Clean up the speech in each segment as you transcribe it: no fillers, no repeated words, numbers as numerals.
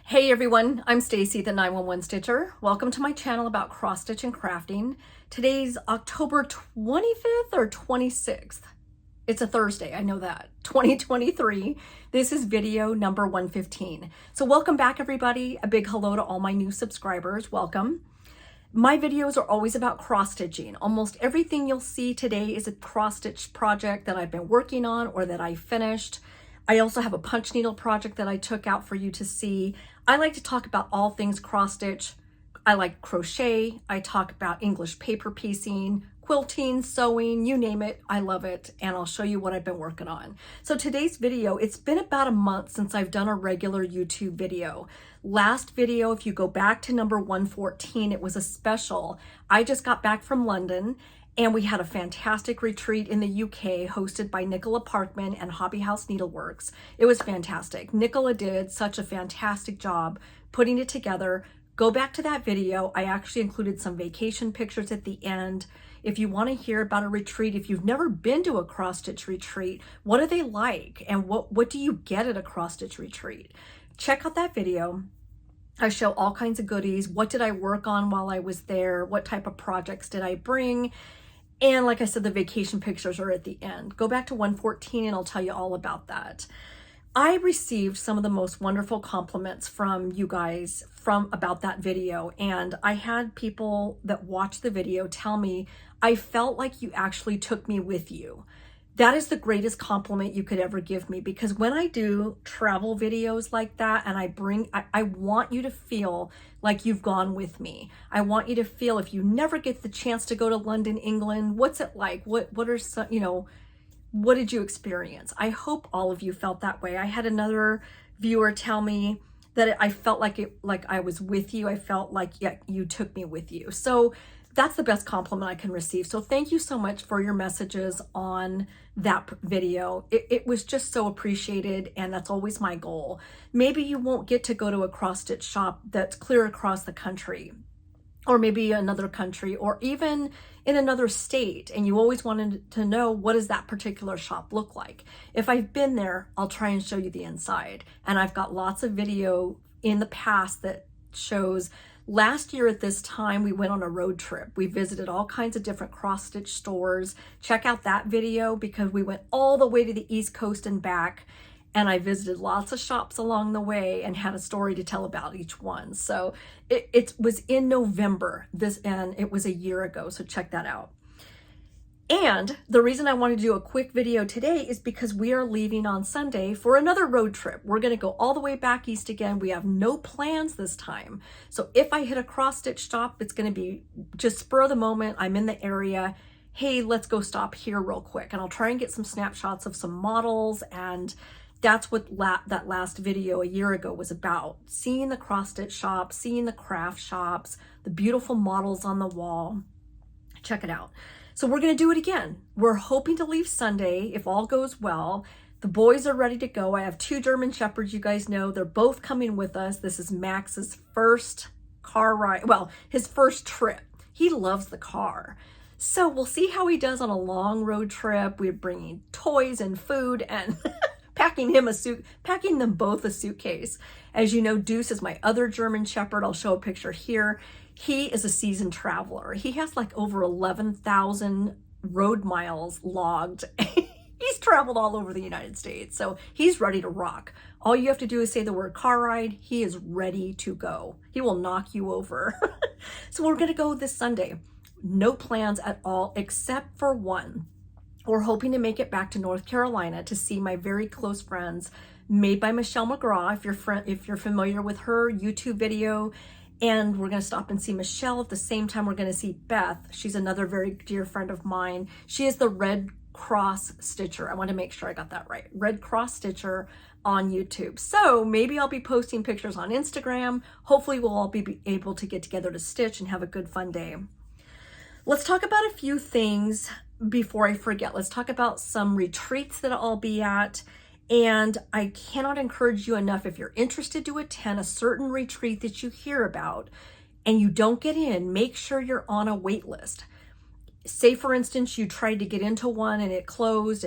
Hey everyone, I'm Stacy, the 911 Stitcher. Welcome to my channel about cross stitch and crafting. Today's October 25th or 26th. It's a Thursday, I know that. 2023. This is video number 115. So welcome back everybody. A big hello to all my new subscribers. Welcome. My videos are always about cross stitching. Almost everything you'll see today is a cross stitch project that I've been working on or that I finished. I also have a punch needle project that I took out for you to see. I like to talk about all things cross stitch. I like crochet. I talk about English paper piecing, quilting, sewing, you name it. I love it. And I'll show you what I've been working on. So today's video, it's been about a month since I've done a regular YouTube video. Last video, if you go back to number 114, it was a special. I just got back from London and we had a fantastic retreat in the UK hosted by Nicola Parkman and Hobby House Needleworks. It was fantastic. Nicola did such a fantastic job putting it together. Go back to that video. I actually included some vacation pictures at the end. If you want to hear about a retreat, if you've never been to a cross stitch retreat, what are they like? And what do you get at a cross stitch retreat? Check out that video. I show all kinds of goodies. What did I work on while I was there? What type of projects did I bring? And like I said, the vacation pictures are at the end. Go back to 114 and I'll tell you all about that. I received some of the most wonderful compliments from you guys about that video. And I had people that watched the video tell me, I felt like you actually took me with you. That is the greatest compliment you could ever give me, because when I do travel videos like that and I want you to feel like you've gone with me. I want you to feel, if you never get the chance to go to London, England, what's it like? What are some, what did you experience? I hope all of you felt that way. I had another viewer tell me that I felt like I was with you. I felt like, yeah, you took me with you. So that's the best compliment I can receive. So thank you so much for your messages on that video. It was just so appreciated, and that's always my goal. Maybe you won't get to go to a cross stitch shop that's clear across the country, or maybe another country, or even in another state, and you always wanted to know, what does that particular shop look like? If I've been there, I'll try and show you the inside. And I've got lots of video in the past that shows. Last year at this time, we went on a road trip. We visited all kinds of different cross stitch stores. Check out that video, because we went all the way to the East Coast and back, and I visited lots of shops along the way and had a story to tell about each one. So it was in November, and it was a year ago, so check that out. And the reason I wanted to do a quick video today is because we are leaving on Sunday for another road trip. We're going to go all the way back east again. We have no plans this time. So if I hit a cross stitch shop, it's going to be just spur of the moment. I'm in the area. Hey, let's go stop here real quick. And I'll try and get some snapshots of some models. And that's what that last video a year ago was about. Seeing the cross stitch shops, seeing the craft shops, the beautiful models on the wall. Check it out. So we're going to do it again. We're hoping to leave Sunday if all goes well. The boys are ready to go. I have 2 German Shepherds, you guys know. They're both coming with us. This is Max's first car ride, well, his first trip. He loves the car. So we'll see how he does on a long road trip. We're bringing toys and food and packing them both a suitcase. As you know, Deuce is my other German Shepherd. I'll show a picture here. He is a seasoned traveler. He has like over 11,000 road miles logged. He's traveled all over the United States, so he's ready to rock. All you have to do is say the word car ride. He is ready to go. He will knock you over. So we're going to go this Sunday. No plans at all, except for one. We're hoping to make it back to North Carolina to see my very close friends, Made by Michelle McGraw, if you're familiar with her YouTube video. And we're going to stop and see Michelle. At the same time, we're going to see Beth. She's another very dear friend of mine. She is the Red Cross Stitcher. I want to make sure I got that right. Red Cross Stitcher on YouTube. So maybe I'll be posting pictures on Instagram. Hopefully we'll all be able to get together to stitch and have a good fun day. Let's talk about a few things before I forget. Let's talk about some retreats that I'll be at. And I cannot encourage you enough, if you're interested to attend a certain retreat that you hear about and you don't get in, make sure you're on a wait list. Say, for instance, you tried to get into one and it closed,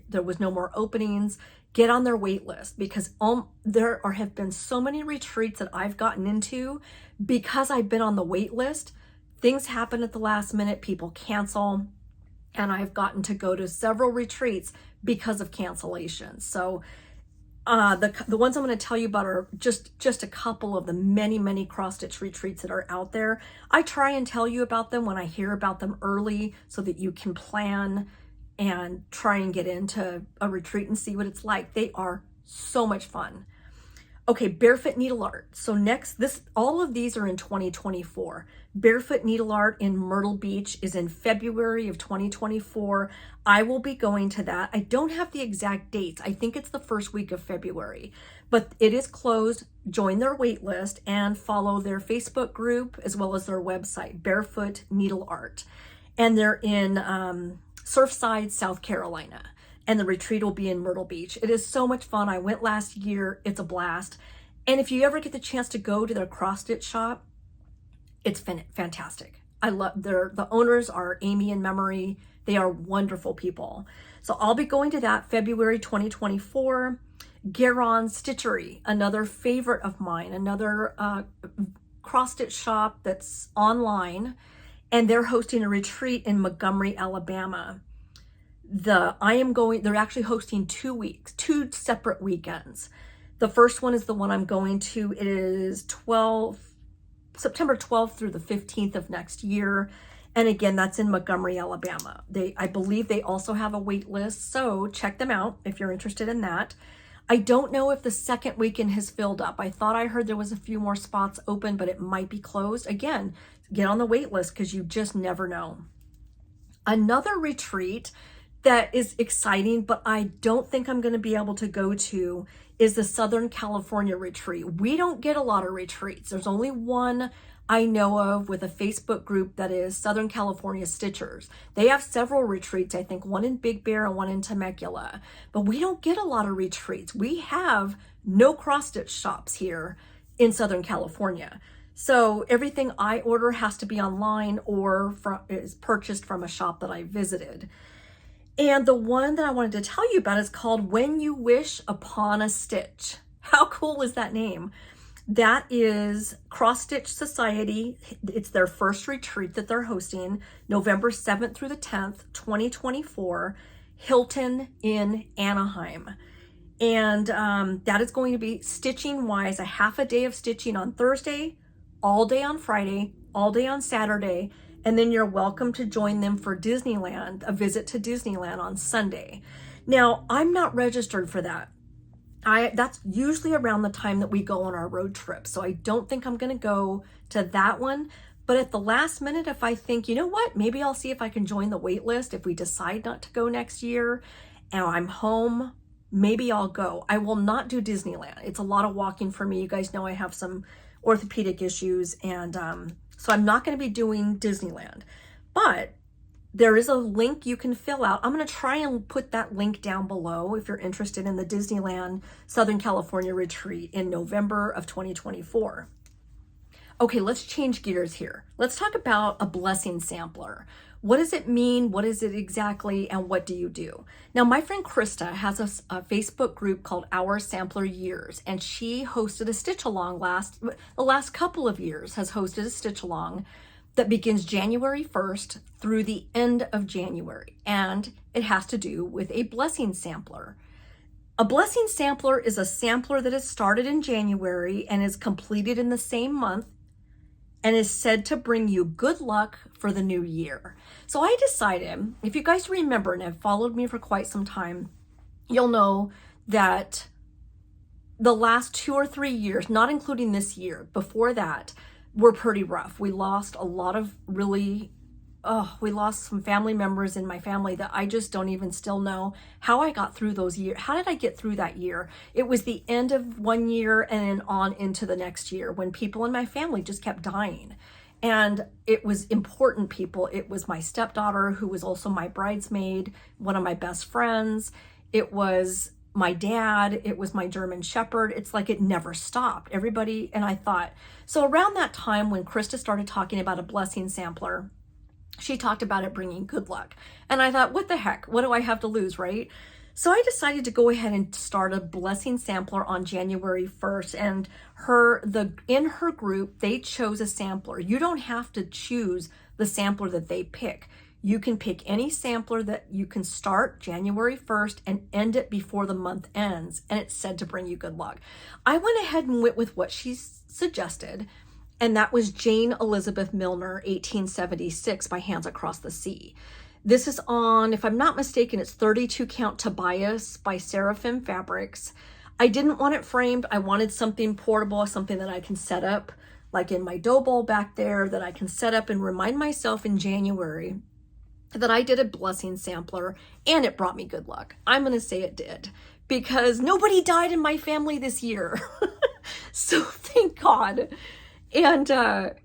there was no more openings. get on their wait list, because have been so many retreats that I've gotten into because I've been on the wait list. Things happen at the last minute, people cancel, and I've gotten to go to several retreats because of cancellations. So the ones I'm going to tell you about are just a couple of the many cross stitch retreats that are out there. I try and tell you about them when I hear about them early so that you can plan and try and get into a retreat and see what it's like. They are so much fun. Okay, Barefoot Needleart. So next, all of these are in 2024. Barefoot Needleart in Myrtle Beach is in February of 2024. I will be going to that. I don't have the exact dates. I think it's the first week of February, but it is closed. Join their wait list and follow their Facebook group as well as their website, Barefoot Needleart. And they're in Surfside, South Carolina. And the retreat will be in Myrtle Beach. It is so much fun. I went last year. It's a blast. And if you ever get the chance to go to their cross stitch shop, it's fantastic. I love the owners are Amy and Memory. They are wonderful people. So I'll be going to that February 2024. Garon Stitchery, another favorite of mine, another cross stitch shop that's online, and they're hosting a retreat in Montgomery, Alabama. They're actually hosting 2 weeks, 2 separate weekends. The first one is the one I'm going to. It is September 12th through the 15th of next year. And again, that's in Montgomery, Alabama. I believe they also have a wait list, so check them out if you're interested in that. I don't know if the second weekend has filled up. I thought I heard there was a few more spots open, but it might be closed. Again, get on the wait list because you just never know. Another retreat that is exciting, but I don't think I'm going to be able to go to, is the Southern California retreat. We don't get a lot of retreats. There's only one I know of with a Facebook group that is Southern California Stitchers. They have several retreats, I think one in Big Bear and one in Temecula, but we don't get a lot of retreats. We have no cross stitch shops here in Southern California. So everything I order has to be online or is purchased from a shop that I visited. And the one that I wanted to tell you about is called When You Wish Upon a Stitch. How cool is that name? That is Cross Stitch Society. It's their first retreat that they're hosting, November 7th through the 10th, 2024, Hilton in Anaheim. And that is going to be stitching wise, a half a day of stitching on Thursday, all day on Friday, all day on Saturday, and then you're welcome to join them for Disneyland, a visit to Disneyland on Sunday. Now, I'm not registered for that. That's usually around the time that we go on our road trip. So I don't think I'm going to go to that one. But at the last minute, if I think, you know what, maybe I'll see if I can join the wait list. If we decide not to go next year and I'm home, maybe I'll go. I will not do Disneyland. It's a lot of walking for me. You guys know I have some orthopedic issues, and so I'm not going to be doing Disneyland. But there is a link you can fill out. I'm going to try and put that link down below if you're interested in the Disneyland Southern California retreat in November of 2024. Okay, let's change gears here. Let's talk about a blessing sampler. What does it mean? What is it exactly? And what do you do? Now, my friend Krista has a Facebook group called Our Sampler Years, and she hosted a stitch along the last couple of years has hosted a stitch along that begins January 1st through the end of January. And it has to do with a blessing sampler. A blessing sampler is a sampler that is started in January and is completed in the same month and is said to bring you good luck for the new year. So I decided, if you guys remember and have followed me for quite some time, you'll know that the last 2 or 3 years, not including this year, before that, were pretty rough. We lost a lot of we lost some family members in my family that I just don't even still know how I got through those years. How did I get through that year? It was the end of one year and then on into the next year when people in my family just kept dying. And it was important people. It was my stepdaughter, who was also my bridesmaid, one of my best friends. It was my dad. It was my German Shepherd. It's like it never stopped. Everybody, and I thought, so around that time when Krista started talking about a blessing sampler, she talked about it bringing good luck. And I thought, what the heck? What do I have to lose, right? So I decided to go ahead and start a blessing sampler on January 1st, and in her group, they chose a sampler. You don't have to choose the sampler that they pick. You can pick any sampler that you can start January 1st and end it before the month ends, and it's said to bring you good luck. I went ahead and went with what she suggested, and that was Jane Elizabeth Milner, 1876, by Hands Across the Sea. This is on, if I'm not mistaken, it's 32 count Tobias by Seraphim Fabrics. I didn't want it framed. I wanted something portable, something that I can set up, like in my dough bowl back there, that I can set up and remind myself in January that I did a blessing sampler and it brought me good luck. I'm going to say it did, because nobody died in my family this year. So thank God. And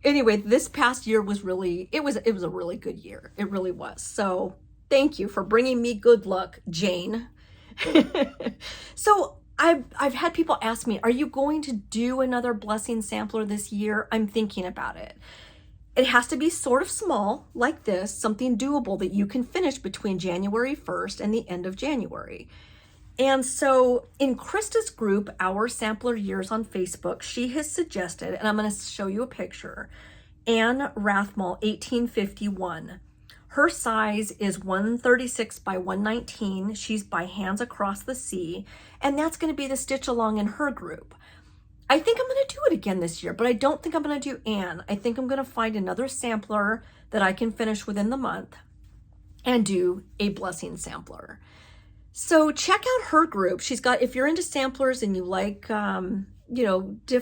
anyway, this past year was really, it was a really good year. It really was. So thank you for bringing me good luck, Jane. So I've had people ask me, are you going to do another blessing sampler this year? I'm thinking about it. It has to be sort of small, like this, something doable that you can finish between January 1st and the end of January. And so in Krista's group, Our Sampler Years on Facebook, she has suggested, and I'm going to show you a picture, Anne Rathmall, 1851. Her size is 136 by 119. She's by Hands Across the Sea, and that's going to be the stitch along in her group. I think I'm going to do it again this year, but I don't think I'm going to do Anne. I think I'm going to find another sampler that I can finish within the month and do a blessing sampler. So check out her group. She's got, if you're into samplers and you like,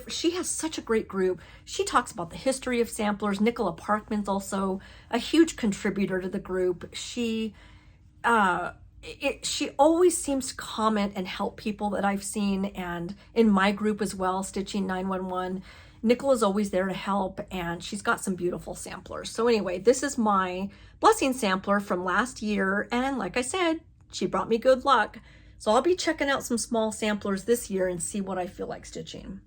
she has such a great group. She talks about the history of samplers. Nicola Parkman's also a huge contributor to the group. She always seems to comment and help people that I've seen, and in my group as well, Stitching 911. Nicola's always there to help, and she's got some beautiful samplers. So anyway, this is my blessing sampler from last year, and like I said, she brought me good luck. So I'll be checking out some small samplers this year and see what I feel like stitching.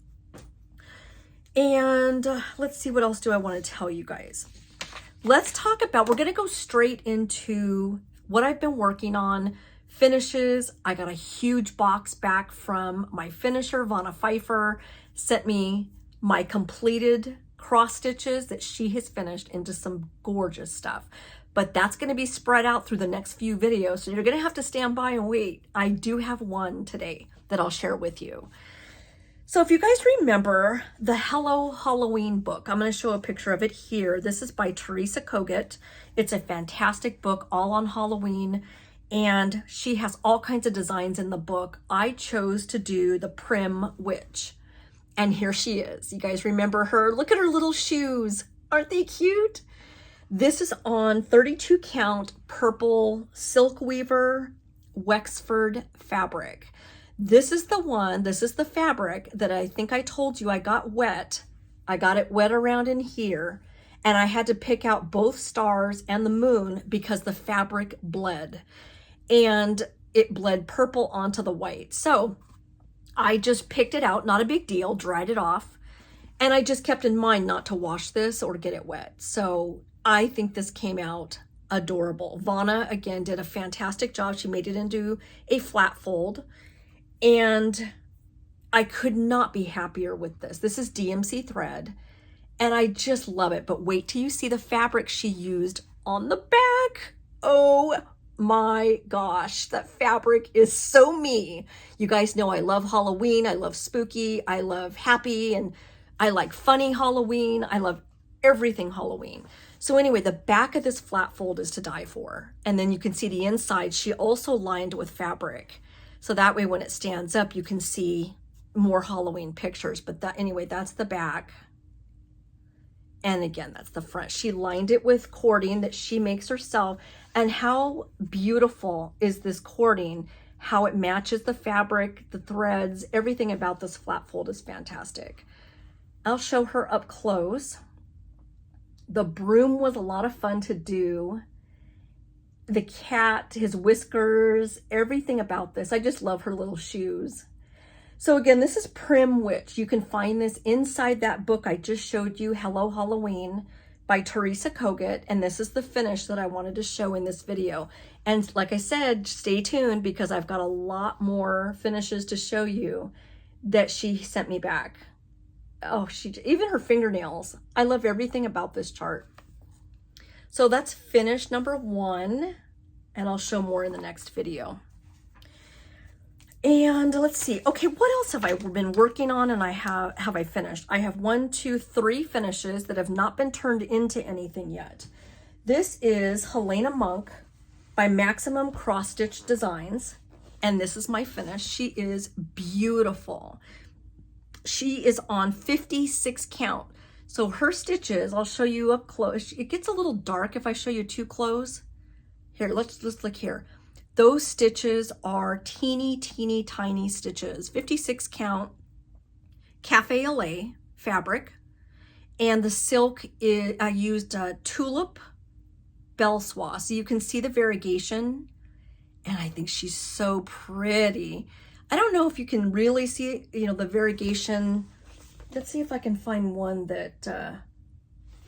And let's see, what else do I want to tell you guys? Let's talk about, we're going to go straight into what I've been working on, finishes. I got a huge box back from my finisher. Vanna Pfeiffer sent me my completed cross stitches that she has finished into some gorgeous stuff. But that's going to be spread out through the next few videos, so you're going to have to stand by and wait. I do have one today that I'll share with you. So if you guys remember the Hello Halloween book, I'm going to show a picture of it here. This is by Teresa Kogut. It's a fantastic book all on Halloween, and she has all kinds of designs in the book. I chose to do the Prim Witch, and here she is. You guys remember her? Look at her little shoes. Aren't they cute? This is on 32 count purple silk weaver Wexford fabric. This is the one, this is the fabric that I think I told you I got wet. I got it wet around in here, and I had to pick out both stars and the moon because the fabric bled, and it bled purple onto the white. So I just picked it out, not a big deal, dried it off, and I just kept in mind not to wash this or get it wet. So I think this came out adorable. Vanna, again, did a fantastic job. She made it into a flat fold, and I could not be happier with this. This is DMC thread, and I just love it. But wait till you see the fabric she used on the back. Oh my gosh, that fabric is so me. You guys know I love Halloween. I love spooky. I love happy, and I like funny Halloween. I love everything Halloween. So anyway, the back of this flat fold is to die for. And then you can see the inside, she also lined with fabric. So that way when it stands up, you can see more Halloween pictures. But that, anyway, that's the back. And again, that's the front. She lined it with cording that she makes herself. And how beautiful is this cording? How it matches the fabric, the threads, everything about this flat fold is fantastic. I'll show her up close. The broom was a lot of fun to do. The cat, his whiskers, everything about this. I just love her little shoes. So again, this is Prim Witch. You can find this inside that book I just showed you, Hello Halloween by Teresa Kogut. And this is the finish that I wanted to show in this video. And like I said, stay tuned because I've got a lot more finishes to show you that she sent me back. Oh, even her fingernails. I love everything about this chart. So that's finish number 1, and I'll show more in the next video. And let's see. Okay, what else have I been working on and have I finished? I have 1, 2, 3 finishes that have not been turned into anything yet. This is Helena Monk by Maximum Cross Stitch Designs, and this is my finish. She is beautiful. She is on 56 count. So her stitches, I'll show you up close. It gets a little dark if I show you too close. Here, let's look here. Those stitches are teeny tiny stitches. 56 count Cafe LA fabric. And the silk is, I used Tulip Belle Soie. So you can see the variegation. And I think she's so pretty. I don't know if you can really see, you know, the variegation. Let's see if I can find one that,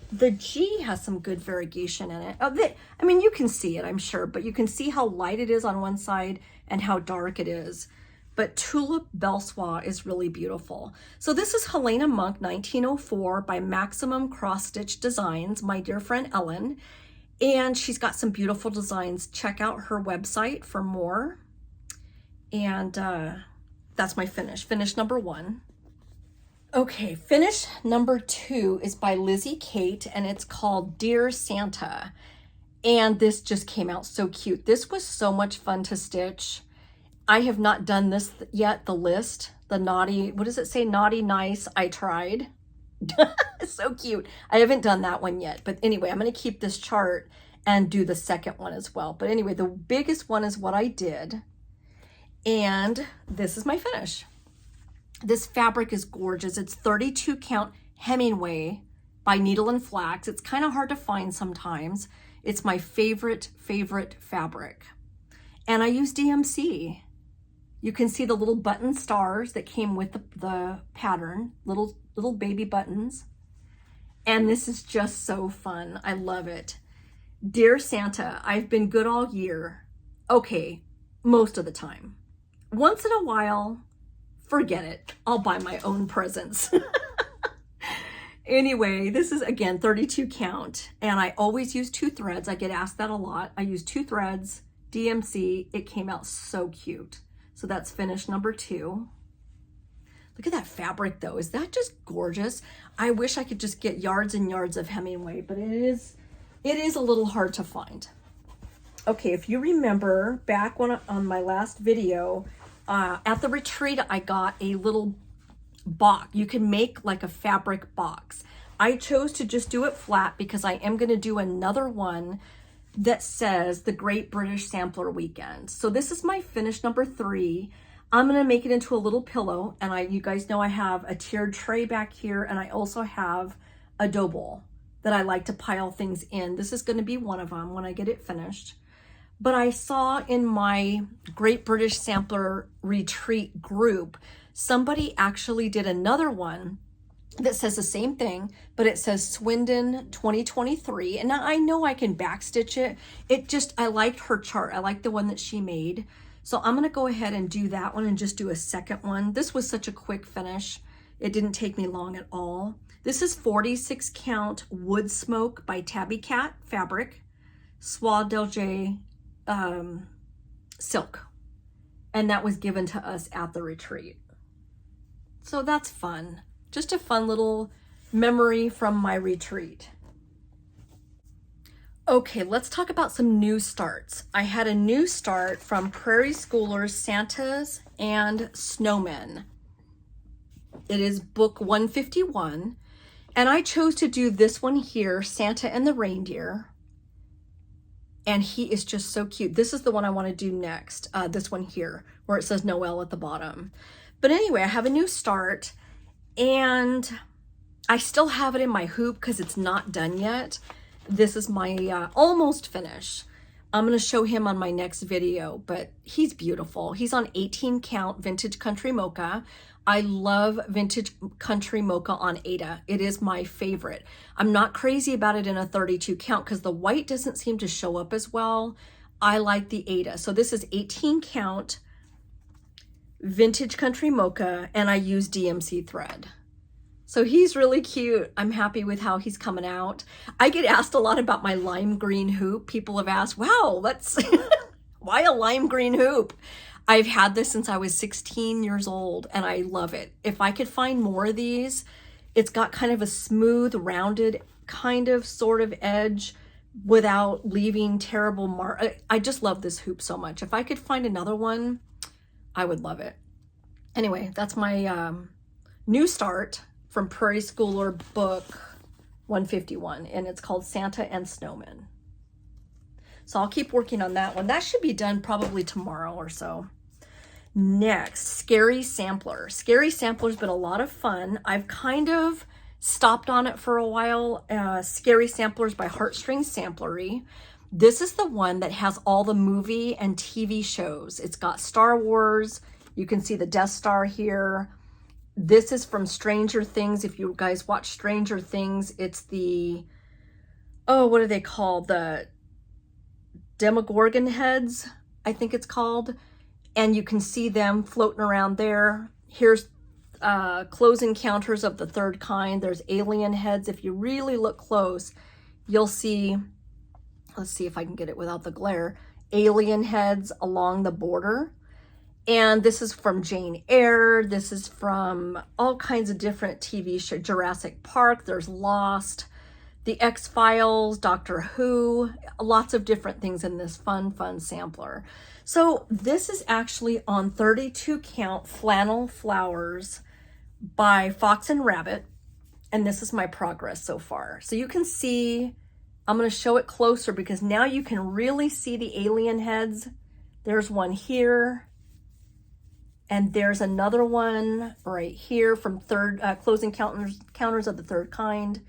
the G has some good variegation in it. I mean, you can see it, I'm sure, but you can see how light it is on one side and how dark it is. But Tulip Belle Soie is really beautiful. So this is Helena Monk 1904 by Maximum Cross Stitch Designs, my dear friend Ellen. And she's got some beautiful designs. Check out her website for more. And that's my finish number 1. Okay, finish number 2 is by Lizzie Kate, and it's called Dear Santa. And this just came out so cute. This was so much fun to stitch. I have not done this yet, the list, the naughty, what does it say? Naughty, nice, I tried. So cute. I haven't done that one yet. But anyway, I'm going to keep this chart and do the second one as well. But anyway, the biggest one is what I did. And this is my finish. This fabric is gorgeous. It's 32 count Hemingway by Needle and Flax. It's kind of hard to find sometimes. It's my favorite fabric. And I use DMC. You can see the little button stars that came with the pattern, little baby buttons. And this is just so fun. I love it. Dear Santa, I've been good all year. Okay, most of the time. Once in a while, forget it. I'll buy my own presents. Anyway, this is, again, 32 count. And I always use 2 threads. I get asked that a lot. I use 2 threads, DMC. It came out so cute. So that's finish number 2. Look at that fabric, though. Is that just gorgeous? I wish I could just get yards and yards of Hemingway, but it is a little hard to find. Okay, if you remember back on my last video, at the retreat, I got a little box. You can make like a fabric box. I chose to just do it flat because I am going to do another one that says the Great British Sampler Weekend. So this is my finish number 3. I'm going to make it into a little pillow. And you guys know I have a tiered tray back here. And I also have a dough bowl that I like to pile things in. This is going to be one of them when I get it finished. But I saw in my Great British Sampler Retreat group, somebody actually did another one that says the same thing, but it says Swindon 2023. And now I know I can backstitch it. I liked her chart. I liked the one that she made. So I'm going to go ahead and do that one and just do a second one. This was such a quick finish. It didn't take me long at all. This is 46 count Wood Smoke by Tabby Cat fabric, Soie d'Alger silk. And that was given to us at the retreat. So that's fun. Just a fun little memory from my retreat. Okay, let's talk about some new starts. I had a new start from Prairie Schoolers, Santas and Snowmen. It is book 151. And I chose to do this one here, Santa and the Reindeer. And he is just so cute. This is the one I want to do next. This one here, where it says Noel at the bottom. But anyway, I have a new start. And I still have it in my hoop because it's not done yet. This is my almost finish. I'm going to show him on my next video, but he's beautiful. He's on 18 count Vintage Country Mocha. I love Vintage Country Mocha on Ada. It is my favorite. I'm not crazy about it in a 32 count because the white doesn't seem to show up as well. I like the Ada. So this is 18 count vintage country mocha, and I use DMC thread. So he's really cute. I'm happy with how he's coming out. I get asked a lot about my lime green hoop. People have asked, wow, that's why a lime green hoop? I've had this since I was 16 years old and I love it. If I could find more of these, it's got kind of a smooth, rounded kind of sort of edge without leaving terrible mark. I just love this hoop so much. If I could find another one, I would love it. Anyway, that's my new start from Prairie Schooler book 151, and it's called Santa and Snowman. So I'll keep working on that one. That should be done probably tomorrow or so. Next, Scary Sampler. Scary Sampler's been a lot of fun. I've kind of stopped on it for a while. Scary Samplers by Heartstring Samplery. This is the one that has all the movie and TV shows. It's got Star Wars. You can see the Death Star here. This is from Stranger Things. If you guys watch Stranger Things, it's the, oh, what are they called? The Demogorgon heads, I think it's called. And you can see them floating around there. Here's Close Encounters of the Third Kind. There's alien heads. If you really look close, you'll see, let's see if I can get it without the glare, alien heads along the border. And this is from Jane Eyre. This is from all kinds of different TV shows. Jurassic Park, there's Lost, The X-Files, Doctor Who, lots of different things in this fun sampler. So this is actually on 32 count flannel flowers by Fox and Rabbit. And this is my progress so far. So you can see, I'm going to show it closer because now you can really see the alien heads. There's one here. And there's another one right here from Close Encounters of the Third Kind.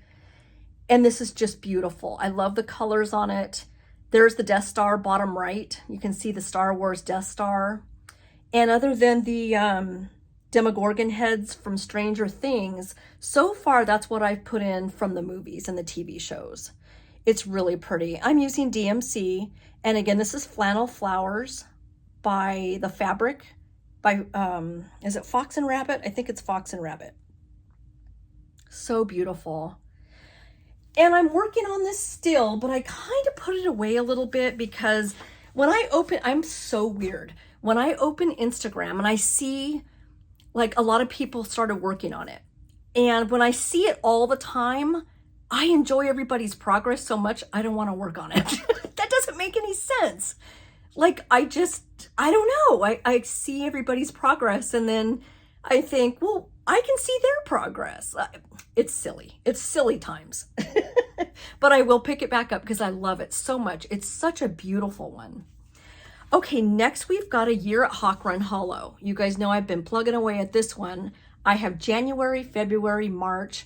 And this is just beautiful. I love the colors on it. There's the Death Star bottom right. You can see the Star Wars Death Star. And other than the Demogorgon heads from Stranger Things, so far that's what I've put in from the movies and the TV shows. It's really pretty. I'm using DMC. And again, this is Flannel Flowers by The Fabric. By, is it Fox and Rabbit? I think it's Fox and Rabbit. So beautiful. And I'm working on this still, but I kind of put it away a little bit because when I open, I'm so weird. When I open Instagram and I see like a lot of people started working on it. And when I see it all the time, I enjoy everybody's progress so much, I don't want to work on it. That doesn't make any sense. Like, I don't know. I see everybody's progress and then I think, well, I can see their progress. It's silly. It's silly times. But I will pick it back up because I love it so much. It's such a beautiful one. Okay, next we've got A Year at Hawk Run Hollow. You guys know I've been plugging away at this one. I have January, February, March,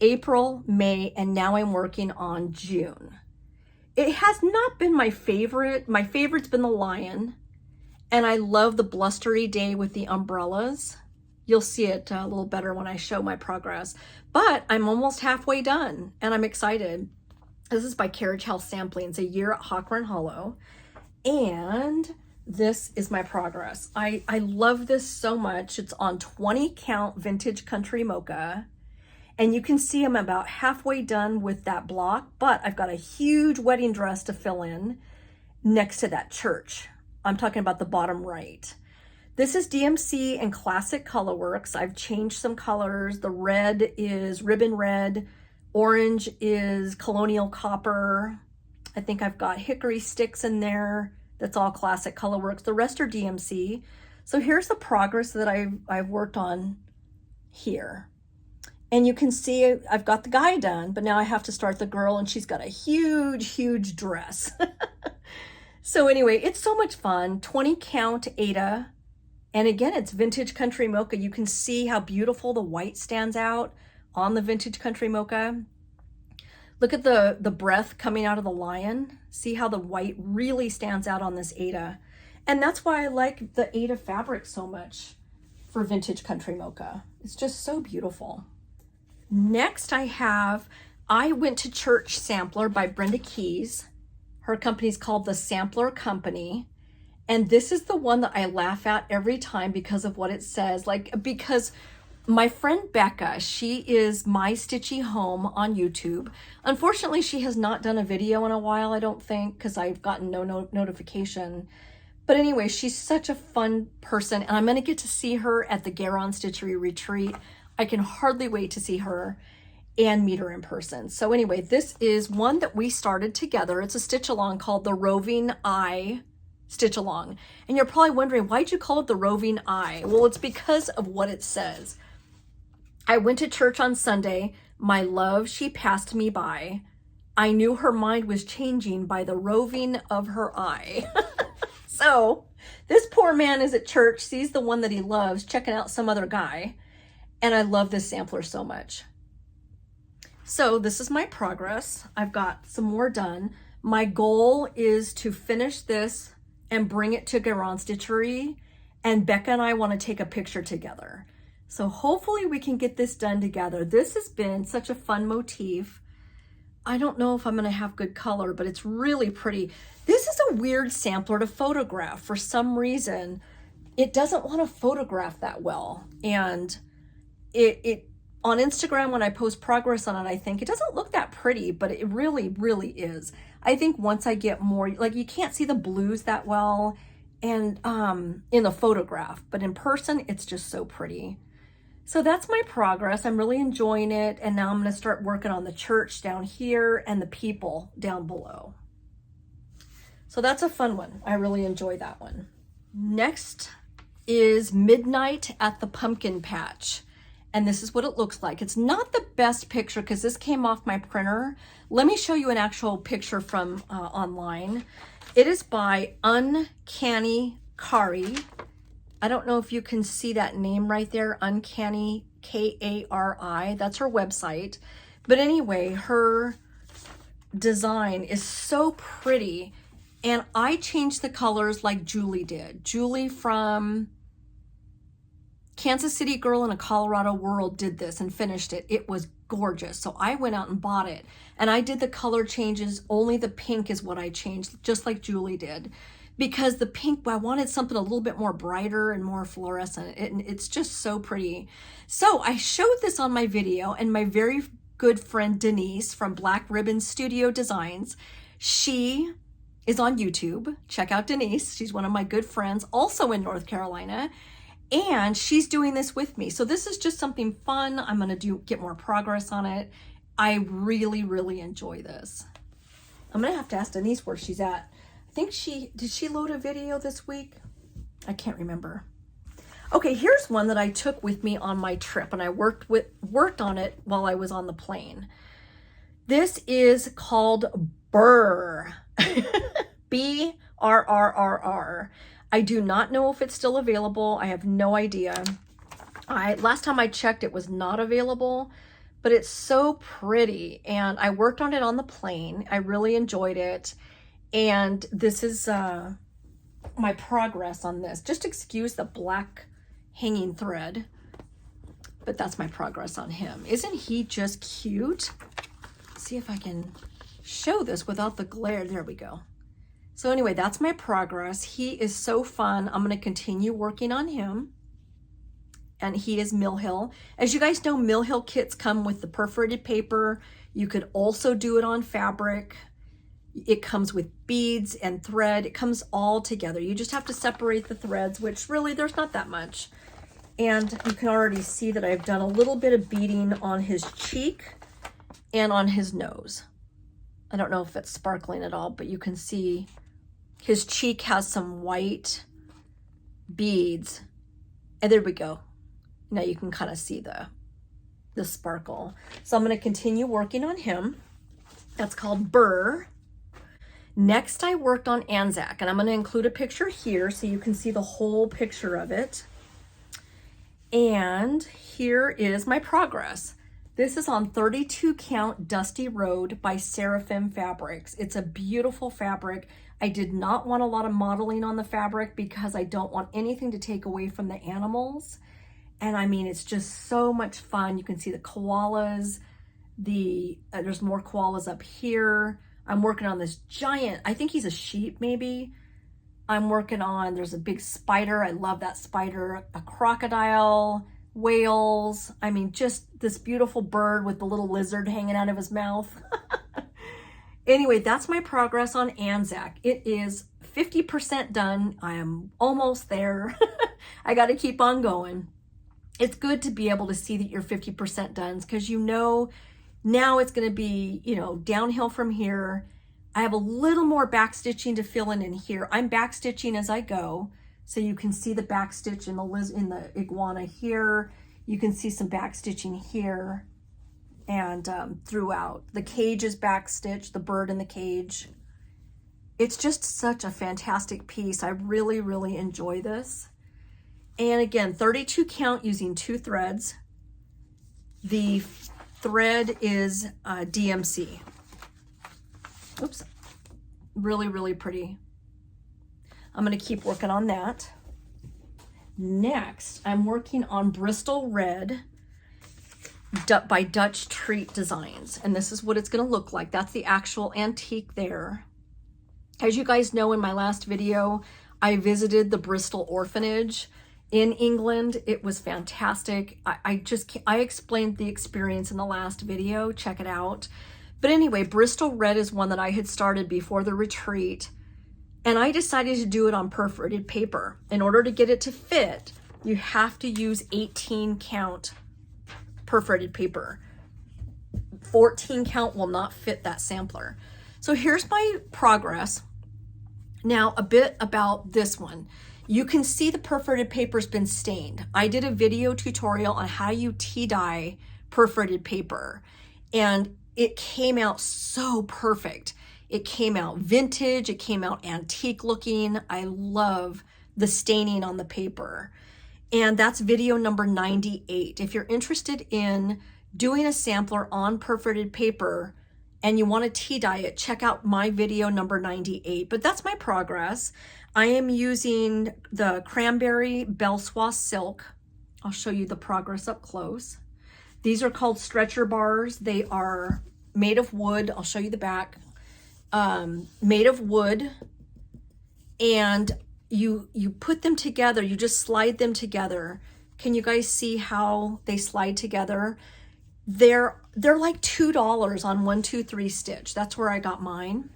April, May, and now I'm working on June. It has not been my favorite. My favorite's been the lion. And I love the blustery day with the umbrellas. You'll see it a little better when I show my progress. But I'm almost halfway done and I'm excited. This is by Carriage House Samplings, A Year at Hawk Run Hollow. And this is my progress. I love this so much. It's on 20 count vintage country mocha. And you can see I'm about halfway done with that block, but I've got a huge wedding dress to fill in next to that church. I'm talking about the bottom right. This is DMC and Classic Colorworks. I've changed some colors. The red is ribbon red. Orange is colonial copper. I think I've got hickory sticks in there. That's all Classic Colorworks. The rest are DMC. So here's the progress that I've worked on here. And you can see I've got the guy done, but now I have to start the girl and she's got a huge dress. So anyway, it's so much fun. 20 count Ada. And again, it's vintage country mocha. You can see how beautiful the white stands out on the vintage country mocha. Look at the breath coming out of the lion. See how the white really stands out on this Ada. And that's why I like the Ada fabric so much for vintage country mocha. It's just so beautiful. Next I have I Went to Church Sampler by Brenda Keys. Her company's called The Sampler Company. And this is the one that I laugh at every time because of what it says. Like, because my friend Becca, she is My Stitchy Home on YouTube. Unfortunately, she has not done a video in a while, I don't think, because I've gotten no notification. But anyway, she's such a fun person, and I'm going to get to see her at the Garon Stitchery retreat. I can hardly wait to see her and meet her in person. So anyway, this is one that we started together. It's a stitch along called the Roving Eye Stitch Along. And you're probably wondering, why'd you call it the Roving Eye? Well, it's because of what it says. I went to church on Sunday. My love, she passed me by. I knew her mind was changing by the roving of her eye. So this poor man is at church, sees the one that he loves, checking out some other guy. And I love this sampler so much. So this is my progress. I've got some more done. My goal is to finish this and bring it to Garon Stitchery. And Becca and I want to take a picture together. So hopefully we can get this done together. This has been such a fun motif. I don't know if I'm going to have good color, but it's really pretty. This is a weird sampler to photograph. For some reason, it doesn't want to photograph that well. And it on Instagram, when I post progress on it, I think it doesn't look that pretty, but it really, really is. I think once I get more, like you can't see the blues that well and in the photograph, but in person, it's just so pretty. So that's my progress. I'm really enjoying it. And now I'm going to start working on the church down here and the people down below. So that's a fun one. I really enjoy that one. Next is Midnight at the Pumpkin Patch. And this is what it looks like. It's not the best picture because this came off my printer. Let me show you an actual picture from online. It is by Uncanny Kari. I don't know if you can see that name right there, Uncanny Kari. That's her website. But anyway, her design is so pretty. And I changed the colors like Julie did. Julie from Kansas City Girl in a Colorado World did this and finished it. It was gorgeous. So I went out and bought it. And I did the color changes. Only the pink is what I changed, just like Julie did. Because the pink, I wanted something a little bit more brighter and more fluorescent. It's just so pretty. So I showed this on my video, and my very good friend Denise from Black Ribbon Studio Designs, she is on YouTube. Check out Denise. She's one of my good friends, also in North Carolina. And she's doing this with me. So this is just something fun. I'm going to get more progress on it. I really, really enjoy this. I'm going to have to ask Denise where she's at. I think did she load a video this week? I can't remember. Okay, here's one that I took with me on my trip, and I worked on it while I was on the plane. This is called Burr. B-R-R-R-R. I do not know if it's still available. I have no idea. Last time I checked, it was not available, but it's so pretty. And I worked on it on the plane. I really enjoyed it. And this is my progress on this. Just excuse the black hanging thread, but that's my progress on him. Isn't he just cute? Let's see if I can show this without the glare. There we go. So anyway, that's my progress. He is so fun. I'm going to continue working on him. And he is Mill Hill. As you guys know, Mill Hill kits come with the perforated paper. You could also do it on fabric. It comes with beads and thread. It comes all together. You just have to separate the threads, which really there's not that much. And you can already see that I've done a little bit of beading on his cheek and on his nose. I don't know if it's sparkling at all, but you can see his cheek has some white beads. And there we go. Now you can kind of see the sparkle. So I'm going to continue working on him. That's called Burr. Next, I worked on Anzac, and I'm going to include a picture here so you can see the whole picture of it. And here is my progress. This is on 32 count Dusty Road by Seraphim Fabrics. It's a beautiful fabric. I did not want a lot of modeling on the fabric because I don't want anything to take away from the animals. And I mean, it's just so much fun. You can see the koalas. There's more koalas up here. I'm working on this giant, I think he's a sheep maybe. I'm working on, there's a big spider. I love that spider. A crocodile, whales. I mean, just this beautiful bird with the little lizard hanging out of his mouth. Anyway, that's my progress on Anzac. It is 50% done. I am almost there. I got to keep on going. It's good to be able to see that you're 50% done because you know now it's going to be, you know, downhill from here. I have a little more back stitching to fill in here. I'm back stitching as I go. So you can see the back stitch in the iguana here. You can see some back stitching here and throughout. The cage is back stitched, the bird in the cage. It's just such a fantastic piece. I really, really enjoy this. And again, 32 count using 2 threads. The thread is DMC. Oops, really, really pretty. I'm gonna keep working on that. Next, I'm working on Bristol Red by Dutch Treat Designs. And this is what it's gonna look like. That's the actual antique there. As you guys know, in my last video, I visited the Bristol Orphanage in England. It was fantastic. I explained the experience in the last video, check it out. But anyway, Bristol Red is one that I had started before the retreat, and I decided to do it on perforated paper. In order to get it to fit, you have to use 18 count perforated paper. 14 count will not fit that sampler. So here's my progress. Now a bit about this one. You can see the perforated paper's been stained. I did a video tutorial on how you tea dye perforated paper, and it came out so perfect. It came out vintage, it came out antique looking. I love the staining on the paper. And that's video number 98. If you're interested in doing a sampler on perforated paper and you want to tea dye it, check out my video number 98. But that's my progress. I am using the Cranberry Belsois Silk. I'll show you the progress up close. These are called stretcher bars. They are made of wood. I'll show you the back. Made of wood, and you put them together. You just slide them together. Can you guys see how they slide together? They're like $2 on 1, 2, 3 stitch. That's where I got mine.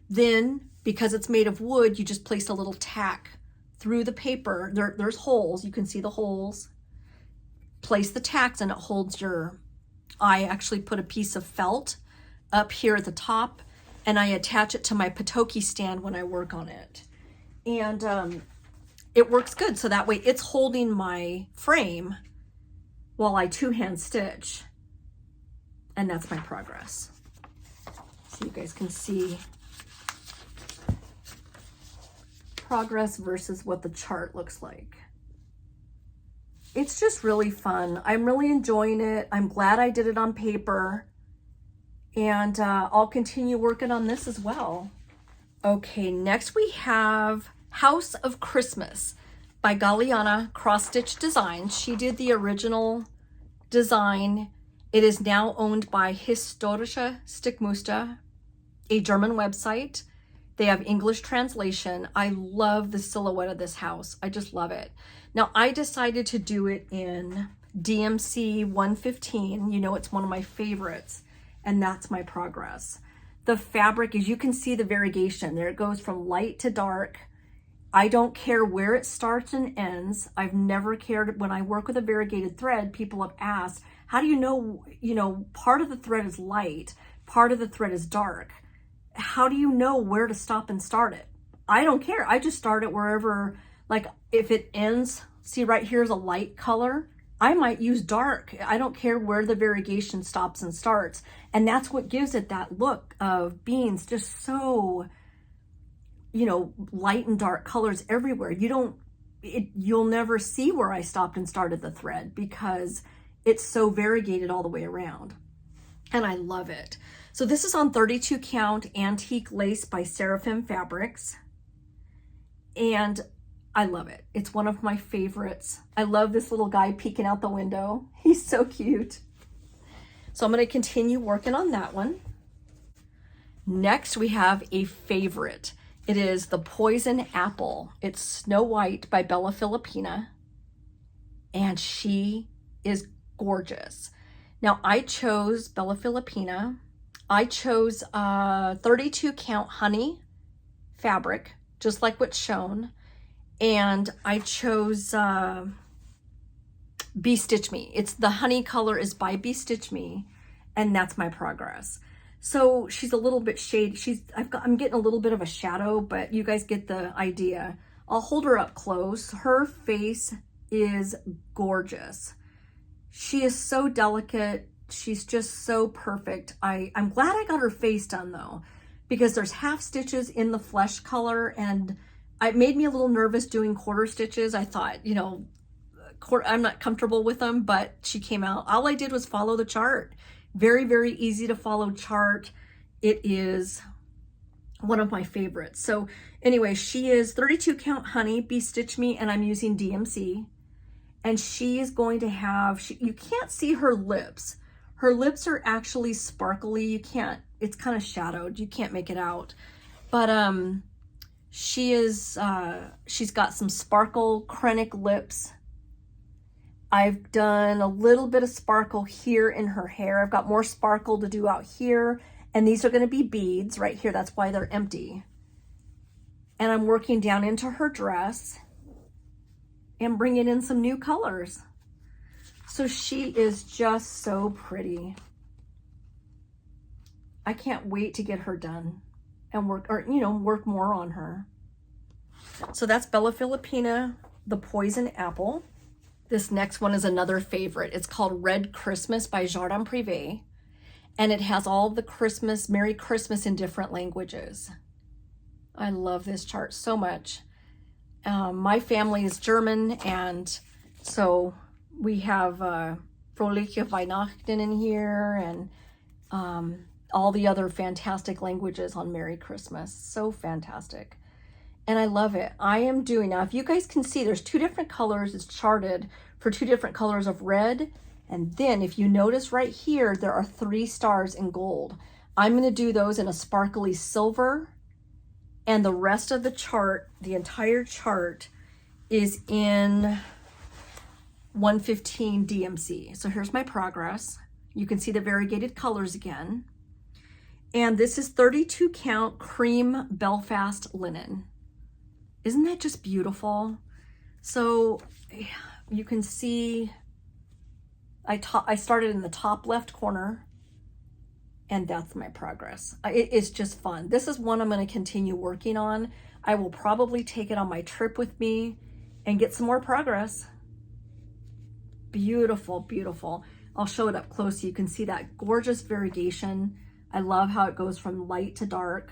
Then, because it's made of wood, you just place a little tack through the paper. There's holes. You can see the holes. Place the tacks and it holds your, I actually put a piece of felt up here at the top and I attach it to my Patoki stand when I work on it. And it works good. So that way it's holding my frame while I 2-hand stitch. And that's my progress. So you guys can see progress versus what the chart looks like. It's just really fun. I'm really enjoying it. I'm glad I did it on paper. And I'll continue working on this as well. Okay, next we have House of Christmas by Galliana Cross Stitch Designs. She did the original design. It is now owned by Historische Stickmuster, a German website. They have English translation. I love the silhouette of this house. I just love it. Now I decided to do it in DMC 115. You know, it's one of my favorites, and that's my progress. The fabric, as you can see, the variegation there, it goes from light to dark. I don't care where it starts and ends. I've never cared. When I work with a variegated thread, people have asked, how do you know, part of the thread is light, part of the thread is dark. How do you know where to stop and start it? I don't care. I just start it wherever, like if it ends, see right here is a light color, I might use dark. I don't care where the variegation stops and starts. And that's what gives it that look of being just so, you know, light and dark colors everywhere. You'll never see where I stopped and started the thread because it's so variegated all the way around. And I love it. So this is on 32 count antique lace by Seraphim Fabrics. And I love it. It's one of my favorites. I love this little guy peeking out the window. He's so cute. So I'm going to continue working on that one. Next, we have a favorite. It is the Poison Apple. It's Snow White by Bella Filipina, and she is gorgeous. Now, I chose Bella Filipina. I chose 32 count honey fabric, just like what's shown. And I chose Be Stitch Me. It's the honey color is by Be Stitch Me, and that's my progress. So she's a little bit shady. I'm getting a little bit of a shadow, but you guys get the idea. I'll hold her up close. Her face is gorgeous. She is so delicate. She's just so perfect. I'm glad I got her face done though, because there's half stitches in the flesh color, and it made me a little nervous doing quarter stitches. I thought, you know, I'm not comfortable with them, but she came out. All I did was follow the chart. Very, very easy to follow chart. It is one of my favorites. So anyway, she is 32 count honey, Be Stitch Me, and I'm using DMC. And she is going to have, you can't see her lips. Her lips are actually sparkly. You can't, it's kind of shadowed. You can't make it out. But she's got some sparkle Krennic lips. I've done a little bit of sparkle here in her hair. I've got more sparkle to do out here. And these are going to be beads right here. That's why they're empty. And I'm working down into her dress and bringing in some new colors. So she is just so pretty. I can't wait to get her done and work more on her. So that's Bella Filipina, the Poison Apple. This next one is another favorite. It's called Red Christmas by Jardin Privé. And it has all the Christmas, Merry Christmas in different languages. I love this chart so much. My family is German, and so we have Fröhliche Weihnachten in here, and all the other fantastic languages on Merry Christmas. So fantastic. And I love it. I am doing, now if you guys can see, there's two different colors. It's charted for two different colors of red. And then if you notice right here, there are 3 stars in gold. I'm going to do those in a sparkly silver. And the rest of the chart, the entire chart, is in 115 DMC. So here's my progress. You can see the variegated colors again. And this is 32 count cream Belfast linen. Isn't that just beautiful? So you can see I started in the top left corner, and that's my progress. It is just fun. This is one I'm going to continue working on. I will probably take it on my trip with me and get some more progress. Beautiful, beautiful. I'll show it up close so you can see that gorgeous variegation. I love how it goes from light to dark.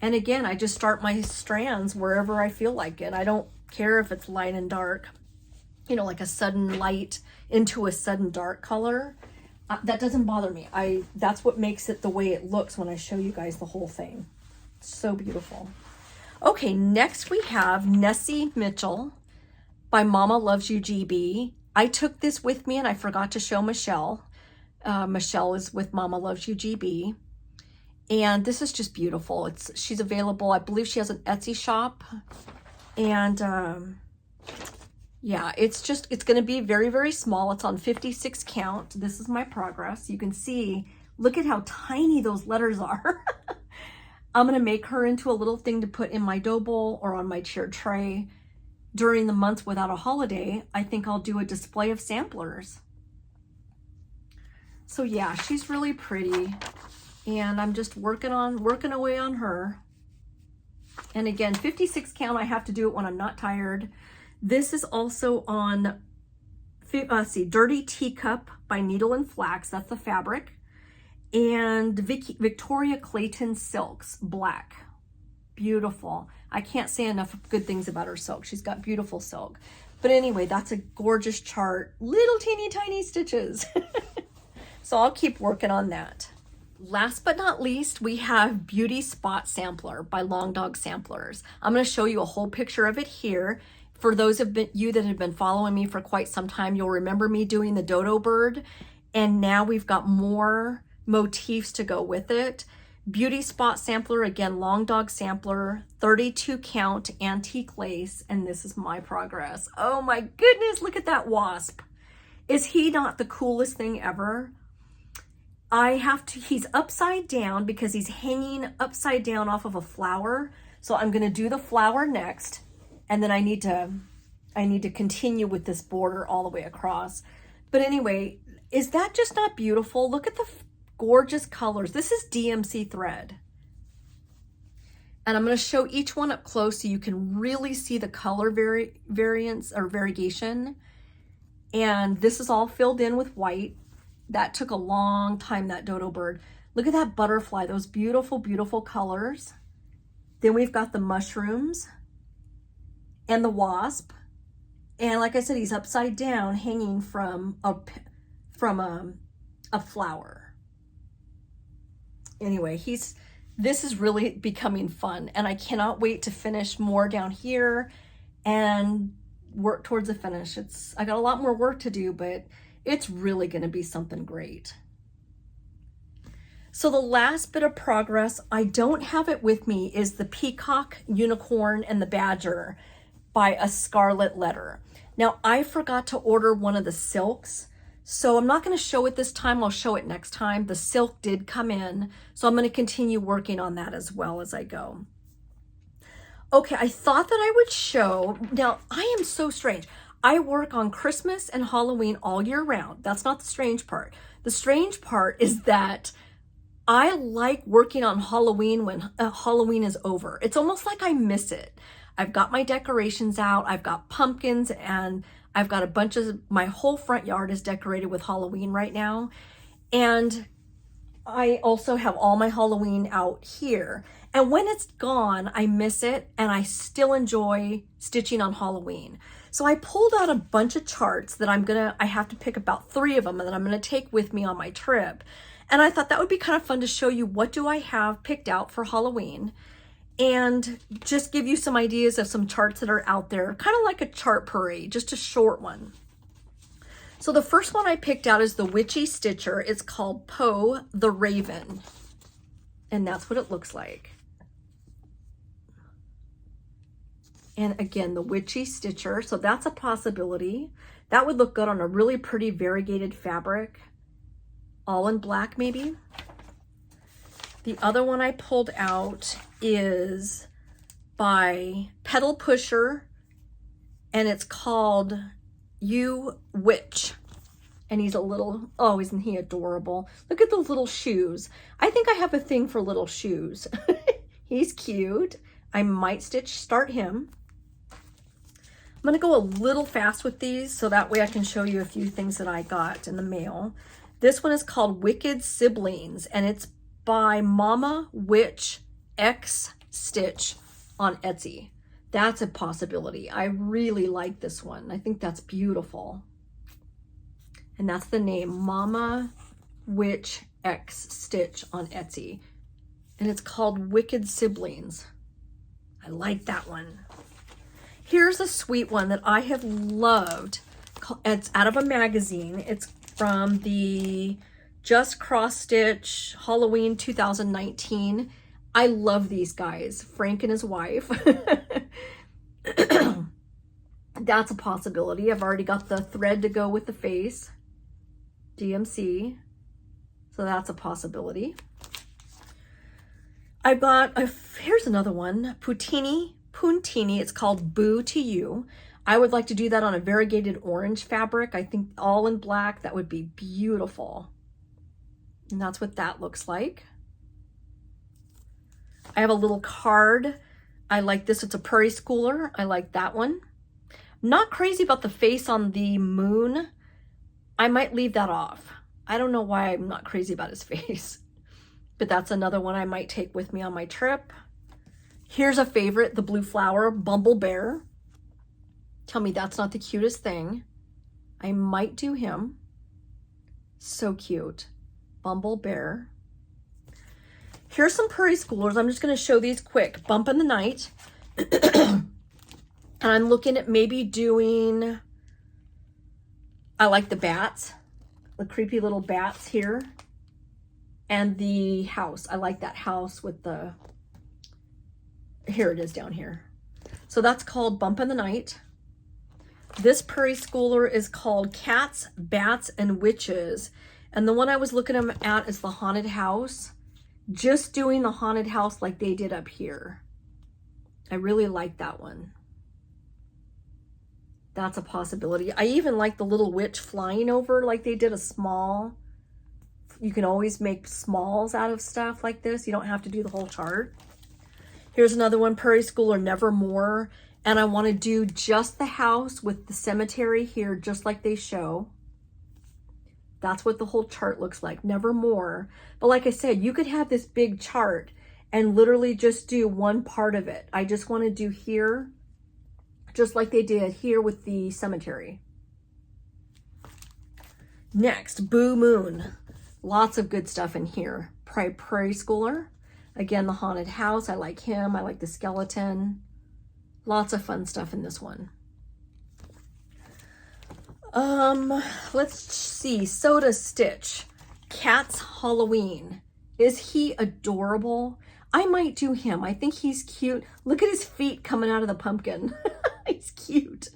And again, I just start my strands wherever I feel like it. I don't care if it's light and dark, you know, like a sudden light into a sudden dark color. That doesn't bother me. That's what makes it the way it looks when I show you guys the whole thing. So beautiful. Okay, next we have Nessie Mitchell by MommaLovesYouGB. I took this with me and I forgot to show Michelle. Michelle is with MommaLovesYouGB. And this is just beautiful. She's available. I believe she has an Etsy shop. And yeah, it's going to be very, very small. It's on 56 count. This is my progress. You can see, look at how tiny those letters are. I'm going to make her into a little thing to put in my dough bowl or on my tiered tray. During the months without a holiday, I think I'll do a display of samplers. So yeah, she's really pretty. And I'm just working away on her. And again, 56 count, I have to do it when I'm not tired. This is also on, Dirty Teacup by Needle and Flax. That's the fabric. And Victoria Clayton Silks, black. Beautiful. I can't say enough good things about her silk. She's got beautiful silk. But anyway, that's a gorgeous chart. Little teeny tiny stitches. So I'll keep working on that. Last but not least, we have Beauty Spot Sampler by Long Dog Samplers. I'm going to show you a whole picture of it here. For those of you that have been following me for quite some time, you'll remember me doing the dodo bird. And now we've got more motifs to go with it. Beauty Spot sampler, again, Long Dog sampler, 32 count antique lace, and this is my progress. Oh my goodness, look at that wasp. Is he not the coolest thing ever? He's upside down because he's hanging upside down off of a flower. So I'm gonna do the flower next, and then I need to continue with this border all the way across. But anyway, is that just not beautiful? Look at the gorgeous colors. This is DMC thread. And I'm going to show each one up close so you can really see the color variance or variegation. And this is all filled in with white. That took a long time, that dodo bird. Look at that butterfly, those beautiful, beautiful colors. Then we've got the mushrooms and the wasp. And like I said, he's upside down hanging from a flower. Anyway, this is really becoming fun, and I cannot wait to finish more down here and work towards the finish. I got a lot more work to do, but it's really going to be something great. So the last bit of progress, I don't have it with me, is the Peacock, Unicorn, and the Badger by A Scarlet Letter. Now, I forgot to order one of the silks, so I'm not going to show it this time. I'll show it next time. The silk did come in, so I'm going to continue working on that as well as I go. Okay, I thought that I would show, now I am so strange. I work on Christmas and Halloween all year round. That's not the strange part. The strange part is that I like working on Halloween when Halloween is over. It's almost like I miss it. I've got my decorations out. I've got pumpkins, and I've got a bunch of, my whole front yard is decorated with Halloween right now. And I also have all my Halloween out here. And when it's gone, I miss it, and I still enjoy stitching on Halloween. So I pulled out a bunch of charts that I have to pick about 3 of them that I'm gonna take with me on my trip. And I thought that would be kind of fun to show you what do I have picked out for Halloween, and just give you some ideas of some charts that are out there, kind of like a chart parade, just a short one. So the first one I picked out is the Witchy Stitcher. It's called Poe the Raven, and that's what it looks like. And again, the Witchy Stitcher, so that's a possibility. That would look good on a really pretty variegated fabric, all in black maybe. The other one I pulled out is by Pedal Pusher, and it's called You Witch. And he's a little, oh, isn't he adorable? Look at those little shoes. I think I have a thing for little shoes. He's cute. I might start him. I'm gonna go a little fast with these so that way I can show you a few things that I got in the mail. This one is called Wicked Siblings, and it's by Mama Witch X Stitch on Etsy. That's a possibility. I really like this one. I think that's beautiful. And that's the name, Mama Witch X Stitch on Etsy. And it's called Wicked Siblings. I like that one. Here's a sweet one that I have loved. It's out of a magazine. It's from the Just Cross Stitch Halloween 2019. I love these guys, Frank and his wife. That's a possibility. I've already got the thread to go with the face, DMC. So that's a possibility. I've got, here's another one, Puntini. It's called Boo to You. I would like to do that on a variegated orange fabric. I think all in black, that would be beautiful. And that's what that looks like. I have a little card. I like this. It's a Prairie Schooler. I like that one. Not crazy about the face on the moon. I might leave that off. I don't know why I'm not crazy about his face. But that's another one I might take with me on my trip. Here's a favorite, the Blue Flower, Bumble Bear. Tell me that's not the cutest thing. I might do him. So cute. Bumble Bear. Here's some Prairie Schoolers. I'm just going to show these quick. Bump in the Night. And I'm looking at maybe doing, I like the bats, the creepy little bats here. And the house, I like that house with the, here it is down here. So that's called Bump in the Night. This Prairie Schooler is called Cats, Bats, and Witches. And the one I was looking at is the haunted house. Just doing the haunted house like they did up here. I really like that one. That's a possibility. I even like the little witch flying over like they did a small. You can always make smalls out of stuff like this. You don't have to do the whole chart. Here's another one, Prairie Schooler Nevermore. And I want to do just the house with the cemetery here, just like they show. That's what the whole chart looks like, Nevermore. But like I said, you could have this big chart and literally just do one part of it. I just want to do here, just like they did here with the cemetery. Next, Boo Moon. Lots of good stuff in here. Prairie Schooler. Again, the haunted house. I like him. I like the skeleton. Lots of fun stuff in this one. Let's see. Soda Stitch. Cat's Halloween. Is he adorable? I might do him. I think he's cute. Look at his feet coming out of the pumpkin. He's cute.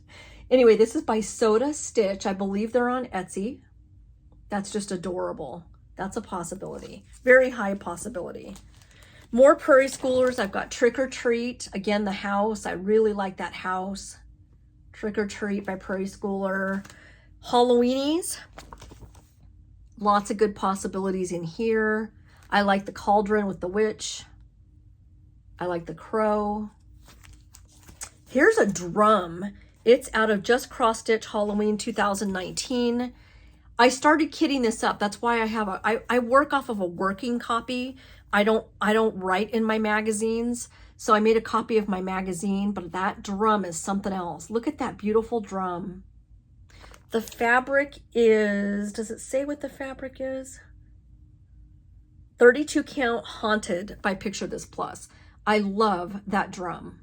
Anyway, this is by Soda Stitch. I believe they're on Etsy. That's just adorable. That's a possibility. Very high possibility. More Prairie Schoolers. I've got Trick or Treat. Again, the house. I really like that house. Trick or Treat by Prairie Schooler. Halloweenies. Lots of good possibilities in here. I like the cauldron with the witch. I like the crow. Here's a drum. It's out of Just Cross Stitch Halloween 2019. I started kitting this up. That's why I have I work off of a working copy. I don't write in my magazines. So I made a copy of my magazine, but that drum is something else. Look at that beautiful drum. The fabric is, does it say what the fabric is? 32 count Haunted by Picture This Plus. I love that drum.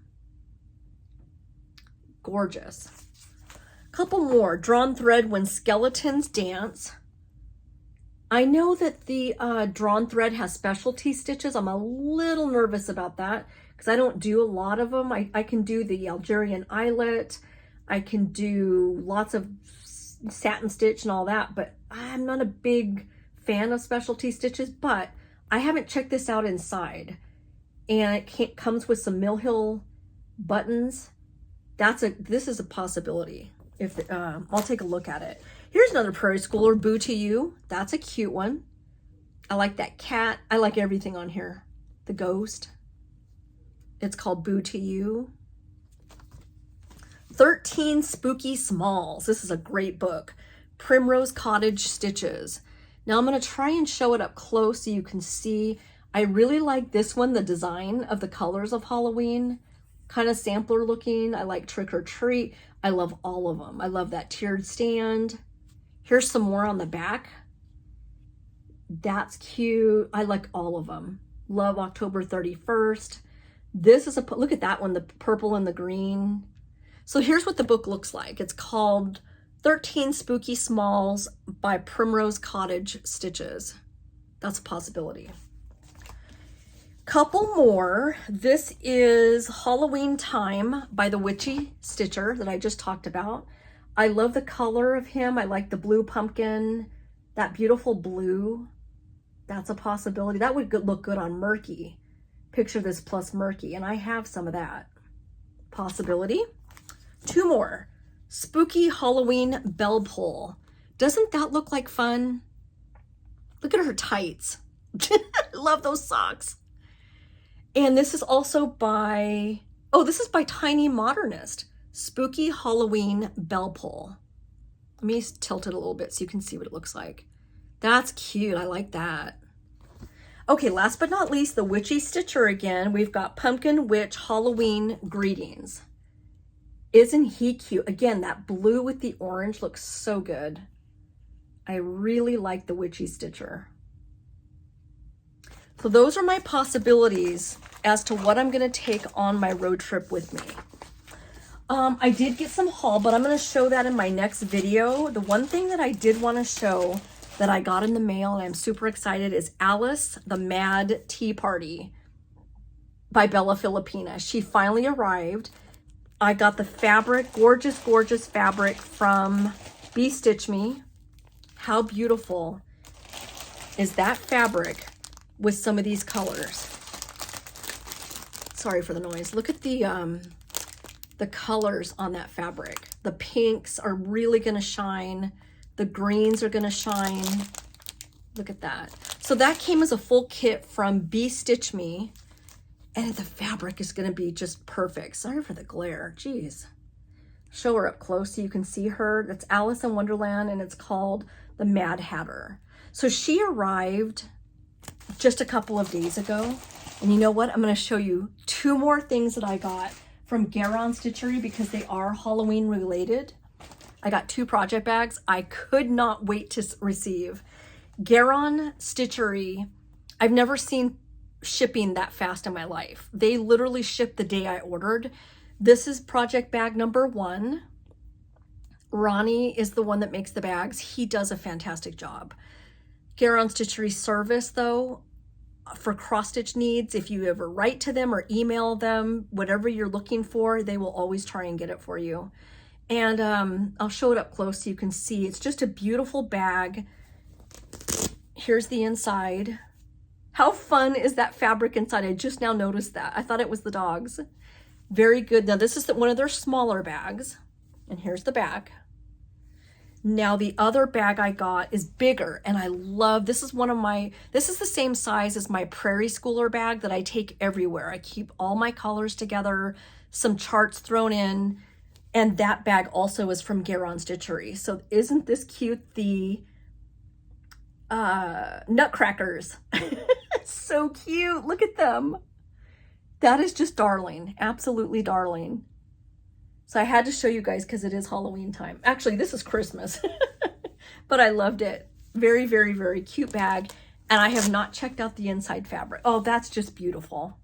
Gorgeous. Couple more. Drawn Thread When Skeletons Dance. I know that the Drawn Thread has specialty stitches. I'm a little nervous about that because I don't do a lot of them. I can do the Algerian eyelet. I can do lots of satin stitch and all that, but I'm not a big fan of specialty stitches, but I haven't checked this out inside. And it comes with some Mill Hill buttons. This is a possibility. If I'll take a look at it. Here's another Prairie Schooler, Boo to You. That's a cute one. I like that cat. I like everything on here. The ghost. It's called Boo to You. 13 Spooky Smalls. This is a great book. Primrose Cottage Stitches. Now I'm going to try and show it up close so you can see. I really like this one, the design of the colors of Halloween. Kind of sampler looking. I like Trick or Treat. I love all of them. I love that tiered stand. Here's some more on the back. That's cute. I like all of them. Love October 31st. This is look at that one, the purple and the green. So here's what the book looks like. It's called 13 Spooky Smalls by Primrose Cottage Stitches. That's a possibility. Couple more. This is Halloween Time by the Witchy Stitcher that I just talked about. I love the color of him. I like the blue pumpkin, that beautiful blue. That's a possibility. That would look good on Murky. Picture This Plus Murky, and I have some of that. Possibility. Two more. Spooky Halloween Bell Pull. Doesn't that look like fun? Look at her tights. Love those socks. And this is also by, this is by Tiny Modernist. Spooky Halloween Bell Pull. Let me tilt it a little bit so you can see what it looks like. That's cute. I like that. Okay, last but not least, the Witchy Stitcher again. We've got Pumpkin Witch Halloween Greetings. Isn't he cute? Again, that blue with the orange looks so good. I really like the Witchy Stitcher. So those are my possibilities as to what I'm going to take on my road trip with me. I did get some haul, but I'm going to show that in my next video. The one thing that I did want to show that I got in the mail, and I'm super excited, is Alice the Mad Tea Party by Bella Filipina. She finally arrived. I got the fabric, gorgeous, gorgeous fabric from Be Stitch Me. How beautiful is that fabric with some of these colors? Sorry for the noise. Look at the colors on that fabric. The pinks are really going to shine. The greens are going to shine. Look at that. So that came as a full kit from Be Stitch Me. And the fabric is going to be just perfect. Sorry for the glare. Jeez. Show her up close so you can see her. That's Alice in Wonderland, and it's called the Mad Hatter. So she arrived just a couple of days ago. And you know what? I'm going to show you 2 more things that I got from Garon Stitchery because they are Halloween related. I got 2 project bags I could not wait to receive. Garon Stitchery, I've never seen shipping that fast in my life. They literally shipped the day I ordered. This is project bag number 1. Ronnie is the one that makes the bags. He does a fantastic job. Garon Stitchery service though, for cross stitch needs, if you ever write to them or email them, whatever you're looking for, they will always try and get it for you. And I'll show it up close so you can see. It's just a beautiful bag. Here's the inside. How fun is that fabric inside? I just now noticed that. I thought it was the dog's. Very good. Now this is one of their smaller bags. And here's the back. Now the other bag I got is bigger, and I love, this is the same size as my Prairie Schooler bag that I take everywhere. I keep all my colors together, some charts thrown in, and that bag also is from Garon Stitchery. So isn't this cute? The Nutcrackers. So cute. Look at them. That is just darling. Absolutely darling. So I had to show you guys because it is Halloween time. Actually, this is Christmas, but I loved it. Very, very, very cute bag. And I have not checked out the inside fabric. Oh, that's just beautiful.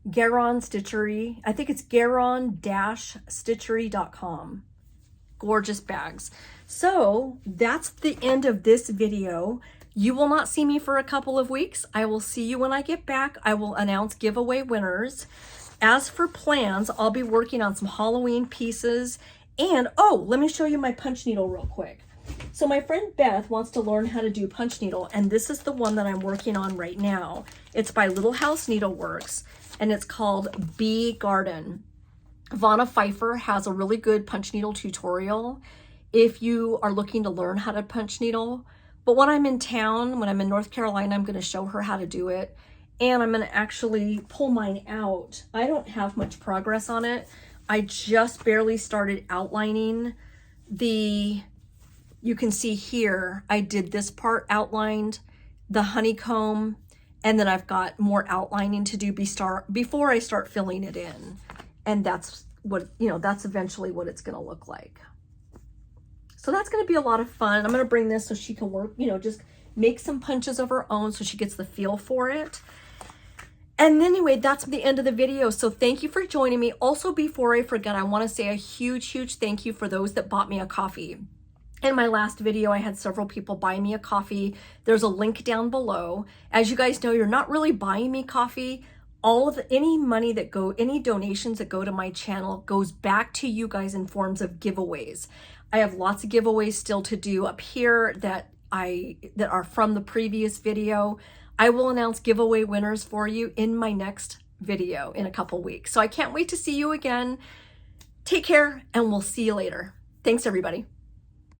Garon Stitchery. I think it's garon-stitchery.com. Gorgeous bags. So that's the end of this video. You will not see me for a couple of weeks. I will see you when I get back. I will announce giveaway winners. As for plans, I'll be working on some Halloween pieces. And, oh, let me show you my punch needle real quick. So my friend Beth wants to learn how to do punch needle, and this is the one that I'm working on right now. It's by Little House Needleworks, and it's called Bee Garden. Vonna Pfeiffer has a really good punch needle tutorial if you are looking to learn how to punch needle. But when I'm in town, when I'm in North Carolina, I'm going to show her how to do it. And I'm going to actually pull mine out. I don't have much progress on it. I just barely started outlining the, you can see here, I did this part outlined, the honeycomb, and then I've got more outlining to do before I start filling it in. And that's what, that's eventually what it's going to look like. So that's going to be a lot of fun. I'm going to bring this so she can work, just make some punches of her own so she gets the feel for it. And anyway, that's the end of the video. So thank you for joining me. Also, before I forget, I want to say a huge, huge thank you for those that bought me a coffee. In my last video, I had several people buy me a coffee. There's a link down below. As you guys know, you're not really buying me coffee. Any money any donations that go to my channel goes back to you guys in forms of giveaways. I have lots of giveaways still to do up here that are from the previous video. I will announce giveaway winners for you in my next video in a couple weeks. So I can't wait to see you again. Take care, and we'll see you later. Thanks, everybody.